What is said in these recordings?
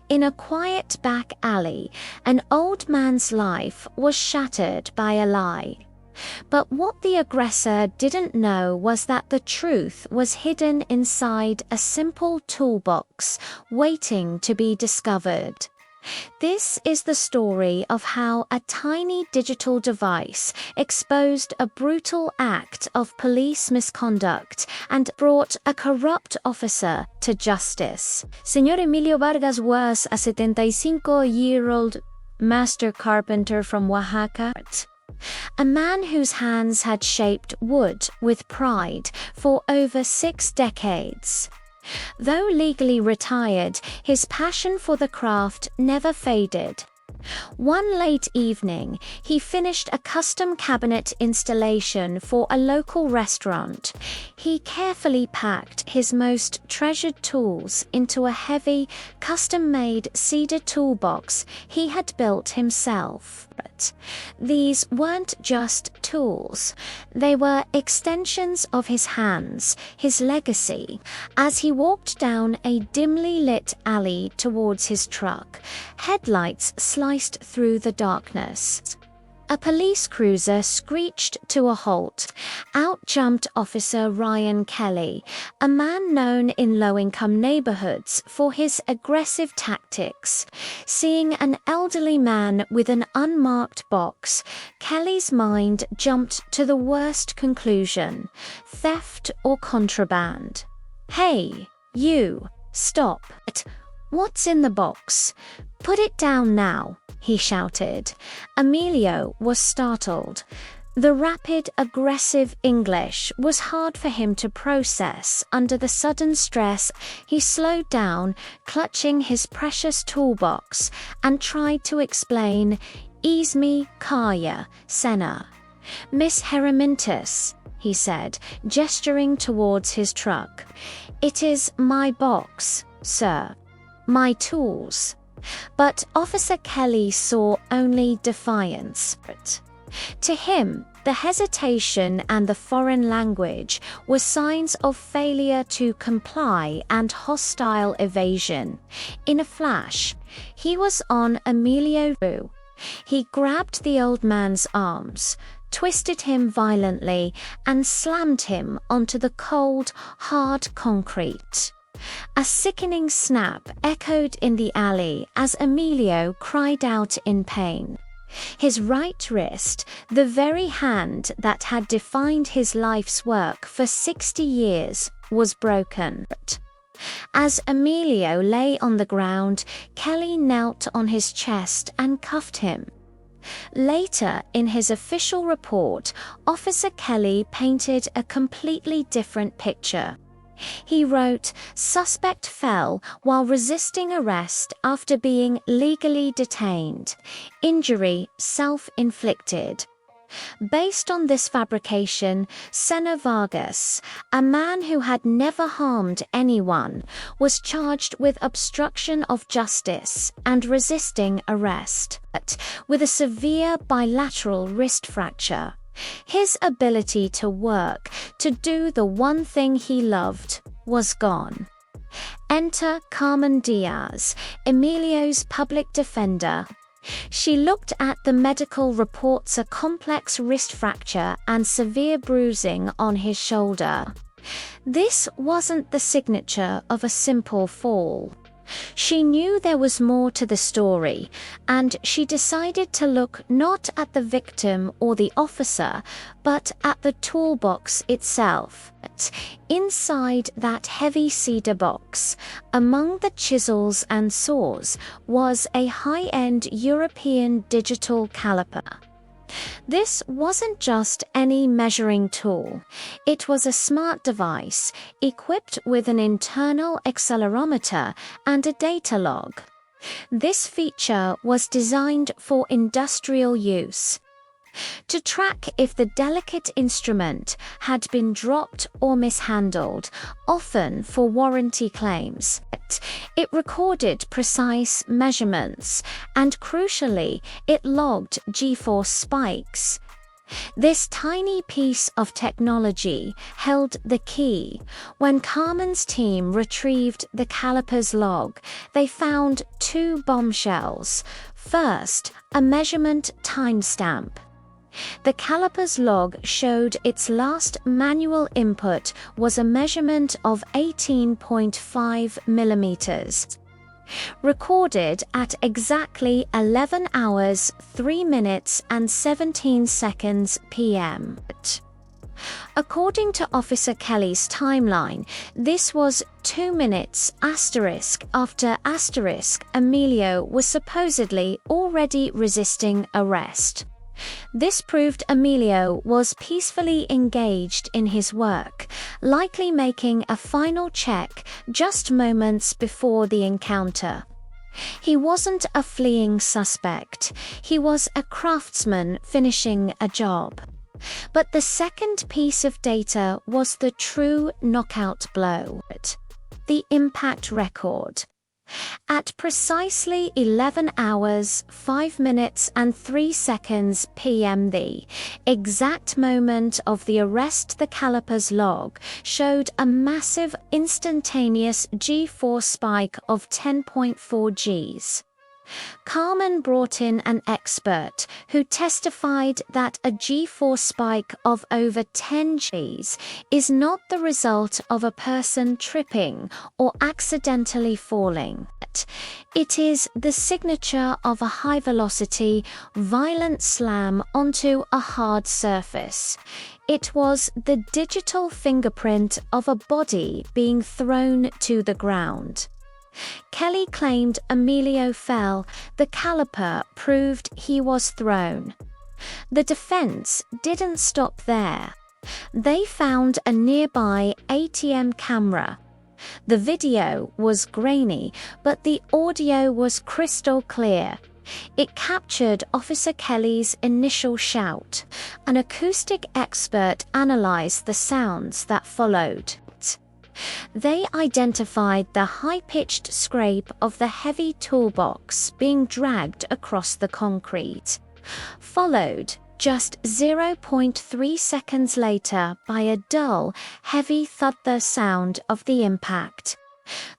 In a quiet back alley, an old man's life was shattered by a lie. But what the aggressor didn't know was that the truth was hidden inside a simple toolbox, waiting to be discovered. This is the story of how a tiny digital device exposed a brutal act of police misconduct and brought a corrupt officer to justice. Señor Emilio Vargas was a 75-year-old master carpenter from Oaxaca. A man whose hands had shaped wood with pride for over 6 decades. Though legally retired, his passion for the craft never faded. One late evening, he finished a custom cabinet installation for a local restaurant. He carefully packed his most treasured tools into a heavy, custom-made cedar toolbox he had built himself. These weren't just tools. They were extensions of his hands, his legacy. As he walked down a dimly lit alley towards his truck, headlights sliced through the darkness. A police cruiser screeched to a halt. Out jumped Officer Ryan Kelly, a man known in low-income neighborhoods for his aggressive tactics. Seeing an elderly man with an unmarked box, Kelly's mind jumped to the worst conclusion: theft or contraband. "Hey, you, stop. What's in the box? Put it down now," he shouted. Emilio was startled. The rapid, aggressive English was hard for him to process under the sudden stress. He slowed down, clutching his precious toolbox, and tried to explain, "Ease me, Kaya, Senna. Miss Heramintis," he said, gesturing towards his truck. "It is my box, sir. My tools." But Officer Kelly saw only defiance. To him, the hesitation and the foreign language were signs of failure to comply and hostile evasion. In a flash, he was on Emilio. He grabbed the old man's arms, twisted him violently, and slammed him onto the cold, hard concrete. A sickening snap echoed in the alley as Emilio cried out in pain. His right wrist, the very hand that had defined his life's work for 60 years, was broken. As Emilio lay on the ground, Kelly knelt on his chest and cuffed him. Later, in his official report, Officer Kelly painted a completely different picture. He wrote, "Suspect fell while resisting arrest after being legally detained. Injury self-inflicted." Based on this fabrication, Señor Vargas, a man who had never harmed anyone, was charged with obstruction of justice and resisting arrest, with a severe bilateral wrist fracture. His ability to work, to do the one thing he loved, was gone. Enter Carmen Diaz, Emilio's public defender. She looked at the medical reports: a complex wrist fracture and severe bruising on his shoulder. This wasn't the signature of a simple fall. She knew there was more to the story, and she decided to look not at the victim or the officer, but at the toolbox itself. Inside that heavy cedar box, among the chisels and saws, was a high-end European digital caliper. This wasn't just any measuring tool. It was a smart device equipped with an internal accelerometer and a data log. This feature was designed for industrial use, to track if the delicate instrument had been dropped or mishandled, often for warranty claims. It recorded precise measurements, and crucially, it logged G-force spikes. This tiny piece of technology held the key. When Carmen's team retrieved the Caliper's log, they found two bombshells. First, a measurement timestamp. The Caliper's log showed its last manual input was a measurement of 18.5 millimeters. Recorded at exactly 11 hours, 3 minutes and 17 seconds p.m. According to Officer Kelly's timeline, this was 2 minutes after Emilio was supposedly already resisting arrest. This proved Emilio was peacefully engaged in his work, likely making a final check just moments before the encounter. He wasn't a fleeing suspect, he was a craftsman finishing a job. But the second piece of data was the true knockout blow: the impact record. At precisely 11 hours, 5 minutes and 3 seconds p.m. the exact moment of the arrest, the Caliper's log showed a massive instantaneous G-force spike of 10.4 Gs. Carmen brought in an expert who testified that a G-force spike of over 10 Gs is not the result of a person tripping or accidentally falling. It is the signature of a high-velocity, violent slam onto a hard surface. It was the digital fingerprint of a body being thrown to the ground. Kelly claimed Emilio fell. The Caliper proved he was thrown. The defense didn't stop there. They found a nearby ATM camera. The video was grainy, but the audio was crystal clear. It captured Officer Kelly's initial shout. An acoustic expert analyzed the sounds that followed. They identified the high-pitched scrape of the heavy toolbox being dragged across the concrete, followed just 0.3 seconds later by a dull, heavy thud, the sound of the impact.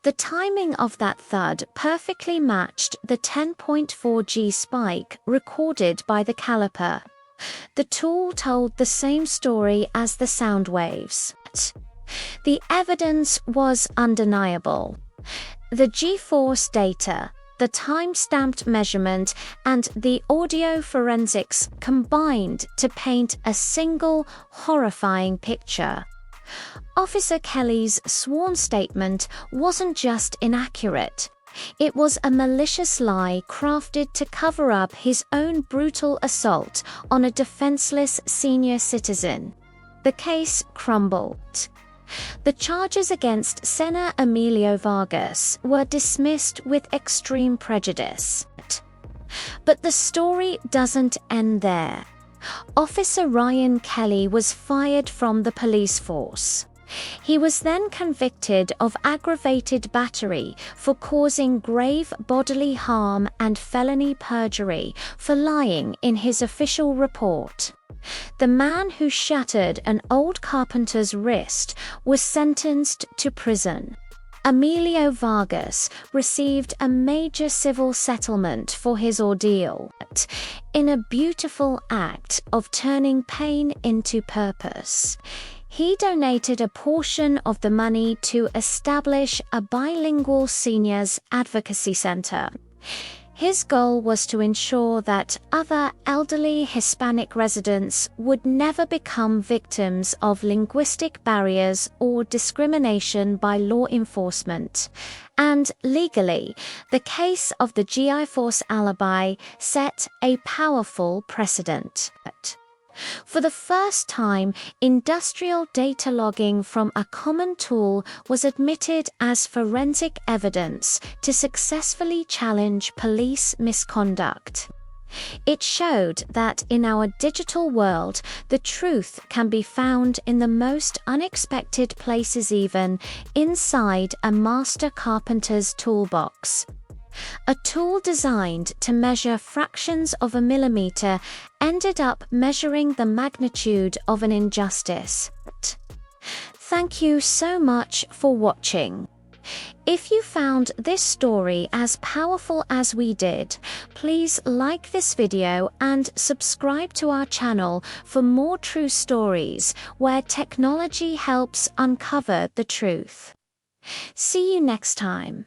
The timing of that thud perfectly matched the 10.4 G spike recorded by the Caliper. The tool told the same story as the sound waves. The evidence was undeniable. The G-force data, the time-stamped measurement, and the audio forensics combined to paint a single horrifying picture. Officer Kelly's sworn statement wasn't just inaccurate. It was a malicious lie crafted to cover up his own brutal assault on a defenseless senior citizen. The case crumbled. The charges against Señor Emilio Vargas were dismissed with extreme prejudice. But the story doesn't end there. Officer Ryan Kelly was fired from the police force. He was then convicted of aggravated battery for causing grave bodily harm and felony perjury for lying in his official report. The man who shattered an old carpenter's wrist was sentenced to prison. Emilio Vargas received a major civil settlement for his ordeal, in a beautiful act of turning pain into purpose. He donated a portion of the money to establish a bilingual seniors advocacy center. His goal was to ensure that other elderly Hispanic residents would never become victims of linguistic barriers or discrimination by law enforcement. And legally, the case of the G-force alibi set a powerful precedent. For the first time, industrial data logging from a common tool was admitted as forensic evidence to successfully challenge police misconduct. It showed that in our digital world, the truth can be found in the most unexpected places, even inside a master carpenter's toolbox. A tool designed to measure fractions of a millimeter ended up measuring the magnitude of an injustice. Thank you so much for watching. If you found this story as powerful as we did, please like this video and subscribe to our channel for more true stories where technology helps uncover the truth. See you next time.